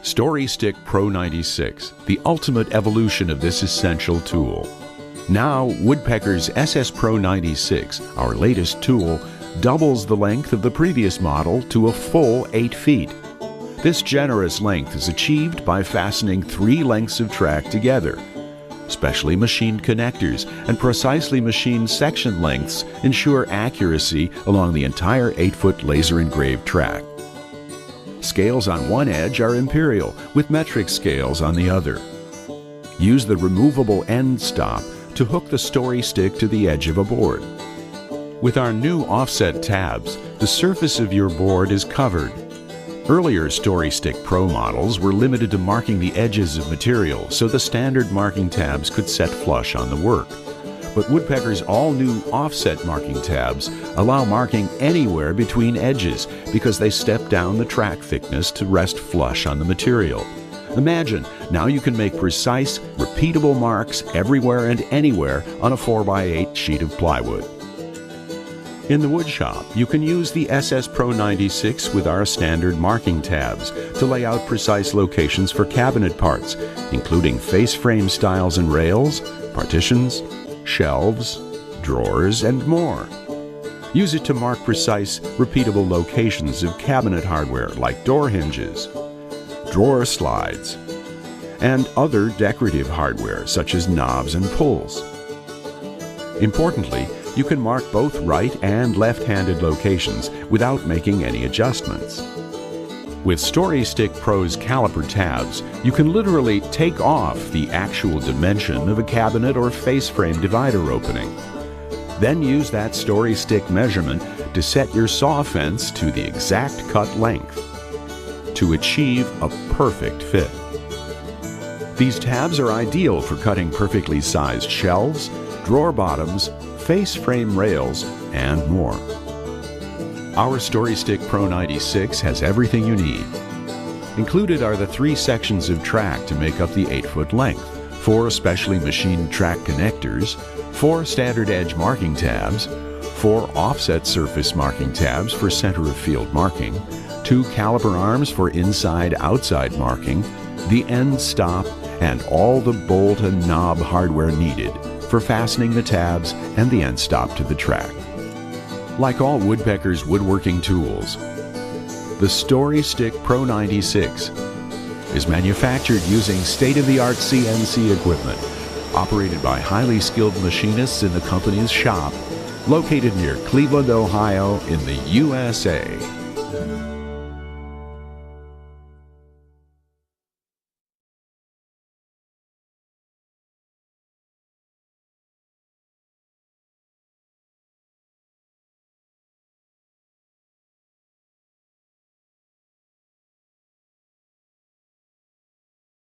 Story Stick Pro-96, the ultimate evolution of this essential tool. Now, Woodpeckers SSPRO-96, our latest tool, doubles the length of the previous model to a full 8 feet. This generous length is achieved by fastening 3 lengths of track together. Specially machined connectors and precisely machined section lengths ensure accuracy along the entire 8-foot laser engraved track. Scales on one edge are Imperial, with metric scales on the other. Use the removable end stop to hook the story stick to the edge of a board. With our new offset tabs, the surface of your board is covered. Earlier Story Stick Pro models were limited to marking the edges of material, so the standard marking tabs could set flush on the work. But Woodpecker's all-new offset marking tabs allow marking anywhere between edges because they step down the track thickness to rest flush on the material. Imagine, now you can make precise, repeatable marks everywhere and anywhere on a 4x8 sheet of plywood. In the woodshop, you can use the SSPRO-96 with our standard marking tabs to lay out precise locations for cabinet parts, including face frame stiles and rails, partitions, shelves, drawers, and more. Use it to mark precise, repeatable locations of cabinet hardware like door hinges, drawer slides, and other decorative hardware such as knobs and pulls. Importantly, you can mark both right and left-handed locations without making any adjustments. With Story Stick Pro's caliper tabs, you can literally take off the actual dimension of a cabinet or face frame divider opening. Then use that Story Stick measurement to set your saw fence to the exact cut length to achieve a perfect fit. These tabs are ideal for cutting perfectly sized shelves, drawer bottoms, face frame rails, and more. Our Story Stick Pro-96 has everything you need. Included are the 3 sections of track to make up the 8-foot length, 4 specially machined track connectors, 4 standard edge marking tabs, 4 offset surface marking tabs for center of field marking, 2 caliper arms for inside-outside marking, the end stop, and all the bolt and knob hardware needed for fastening the tabs and the end stop to the track. Like all Woodpecker's woodworking tools, the Story Stick Pro-96 is manufactured using state-of-the-art CNC equipment, operated by highly skilled machinists in the company's shop, located near Cleveland, Ohio, in the USA.